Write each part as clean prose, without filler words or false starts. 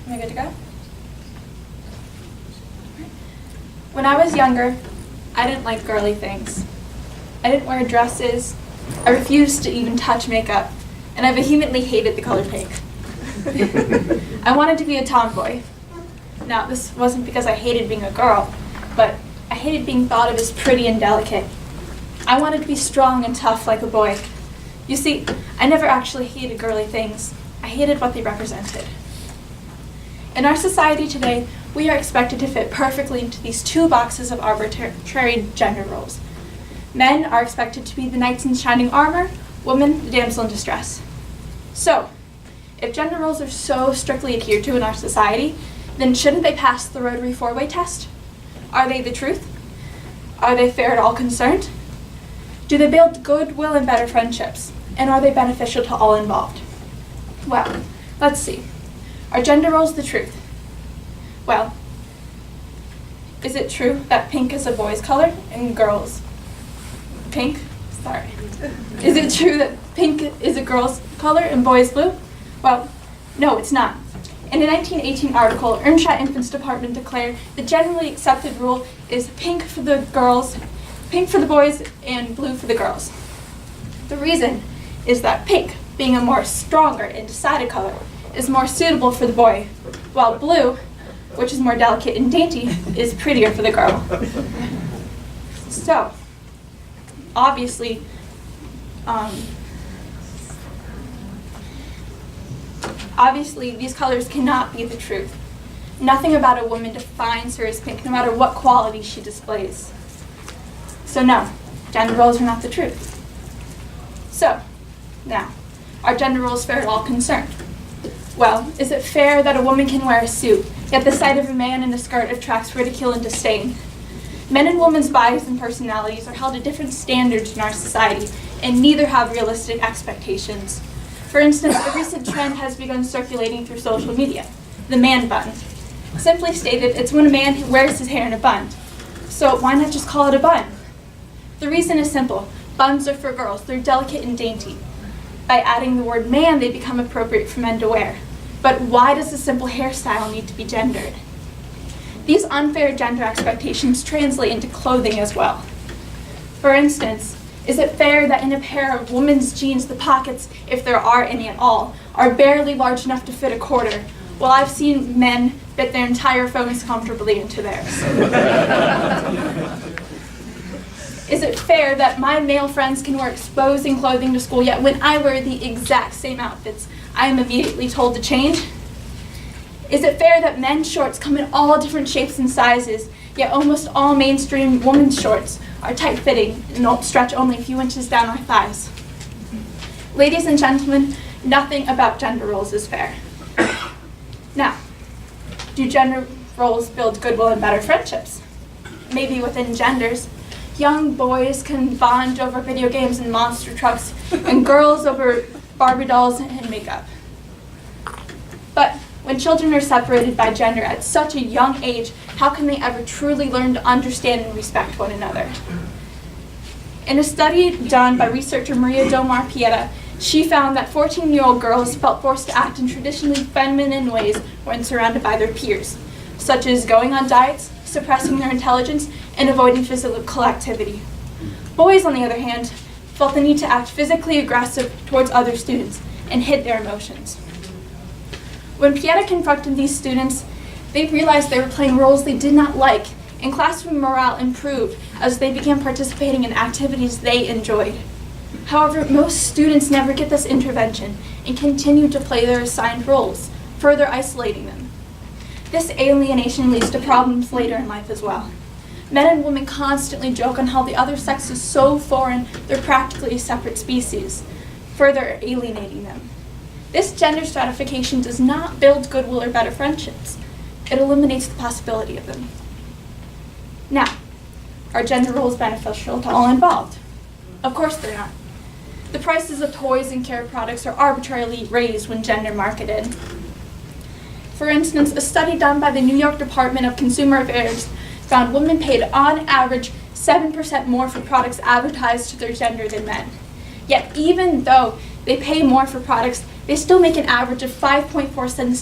Am I good to go? When I was younger, I didn't like girly things. I didn't wear dresses. I refused to even touch makeup, and I vehemently hated the color pink. I wanted to be a tomboy. Now, this wasn't because I hated being a girl, but I hated being thought of as pretty and delicate. I wanted to be strong and tough like a boy. You see, I never actually hated girly things. I hated what they represented. In our society today, we are expected to fit perfectly into these two boxes of arbitrary gender roles. Men are expected to be the knights in shining armor, women the damsel in distress. So, if gender roles are so strictly adhered to in our society, then shouldn't they pass the Rotary four-way test? Are they the truth? Are they fair to all concerned? Do they build goodwill and better friendships? And are they beneficial to all involved? Well, let's see. Are gender roles the truth? Well, is it true that pink is a boy's color and girls? Pink? Sorry. Is it true that pink is a girl's color and boys blue? Well, no, it's not. In a 1918 article, Earnshaw Infants Department declared the generally accepted rule is pink for the girls, pink for the boys, and blue for the girls. The reason is that pink, being a more stronger and decided color, is more suitable for the boy, while blue, which is more delicate and dainty, is prettier for the girl. So, obviously, these colors cannot be the truth. Nothing about a woman defines her as pink, no matter what quality she displays. So no, gender roles are not the truth. So, now, are gender roles fair to all concerned? Well, is it fair that a woman can wear a suit, yet the sight of a man in a skirt attracts ridicule and disdain? Men and women's bodies and personalities are held to different standards in our society, and neither have realistic expectations. For instance, a recent trend has begun circulating through social media, the man bun. Simply stated, it's when a man wears his hair in a bun. So why not just call it a bun? The reason is simple. Buns are for girls. They're delicate and dainty. By adding the word man, they become appropriate for men to wear. But why does a simple hairstyle need to be gendered? These unfair gender expectations translate into clothing as well. For instance, is it fair that in a pair of women's jeans, the pockets, if there are any at all, are barely large enough to fit a quarter, while I've seen men fit their entire phones comfortably into theirs? Is it fair that my male friends can wear exposing clothing to school, yet when I wear the exact same outfits, I am immediately told to change? Is it fair that men's shorts come in all different shapes and sizes, yet almost all mainstream women's shorts are tight-fitting and don't stretch only a few inches down our thighs? Ladies and gentlemen, nothing about gender roles is fair. Now, do gender roles build goodwill and better friendships? Maybe within genders. Young boys can bond over video games and monster trucks, and girls over Barbie dolls and makeup. But when children are separated by gender at such a young age, how can they ever truly learn to understand and respect one another? In a study done by researcher Maria Domar Pieta, she found that 14-year-old girls felt forced to act in traditionally feminine ways when surrounded by their peers, such as going on diets, suppressing their intelligence, and avoiding physical activity. Boys, on the other hand, felt the need to act physically aggressive towards other students and hid their emotions. When Pieta confronted these students, they realized they were playing roles they did not like, and classroom morale improved as they began participating in activities they enjoyed. However, most students never get this intervention and continue to play their assigned roles, further isolating them. This alienation leads to problems later in life as well. Men and women constantly joke on how the other sex is so foreign they're practically a separate species, further alienating them. This gender stratification does not build goodwill or better friendships. It eliminates the possibility of them. Now, are gender roles beneficial to all involved? Of course they're not. The prices of toys and care products are arbitrarily raised when gender marketed. For instance, a study done by the New York Department of Consumer Affairs found women paid on average 7% more for products advertised to their gender than men. Yet even though they pay more for products, they still make an average of 5.4 cents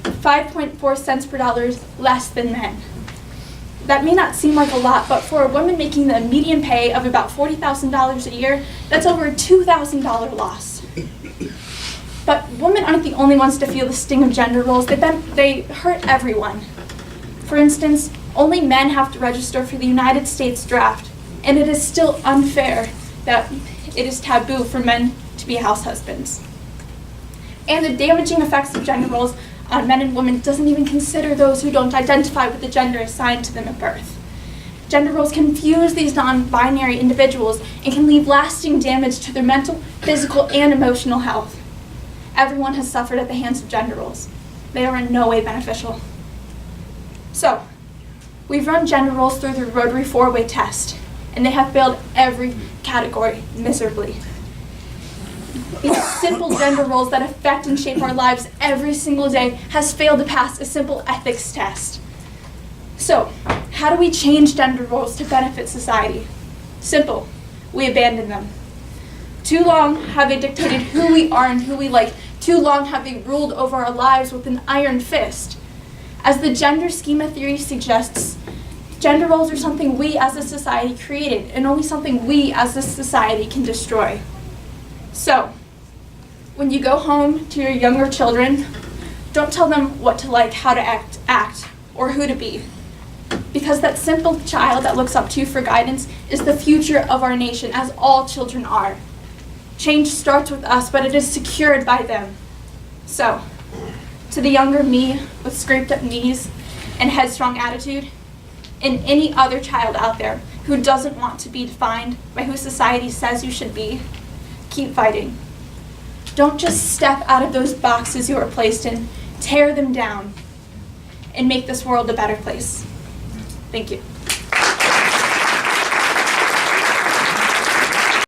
5.4 cents per dollar less than men. That may not seem like a lot, but for a woman making the median pay of about $40,000 a year, that's over a $2,000 loss. But women aren't the only ones to feel the sting of gender roles. They hurt everyone. For instance, only men have to register for the United States draft, and it is still unfair that it is taboo for men to be house husbands. And the damaging effects of gender roles on men and women doesn't even consider those who don't identify with the gender assigned to them at birth. Gender roles confuse these non-binary individuals and can leave lasting damage to their mental, physical, and emotional health. Everyone has suffered at the hands of gender roles. They are in no way beneficial. So, we've run gender roles through the Rotary 4-way test, and they have failed every category miserably. These simple gender roles that affect and shape our lives every single day has failed to pass a simple ethics test. So, how do we change gender roles to benefit society? Simple. We abandon them. Too long have they dictated who we are and who we like. Too long have they ruled over our lives with an iron fist. As the gender schema theory suggests, gender roles are something we as a society created, and only something we as a society can destroy. So, when you go home to your younger children, don't tell them what to like, how to act, or who to be. Because that simple child that looks up to you for guidance is the future of our nation, as all children are. Change starts with us, but it is secured by them. So, to the younger me with scraped up knees and headstrong attitude, and any other child out there who doesn't want to be defined by who society says you should be, keep fighting. Don't just step out of those boxes you were placed in, tear them down, and make this world a better place. Thank you.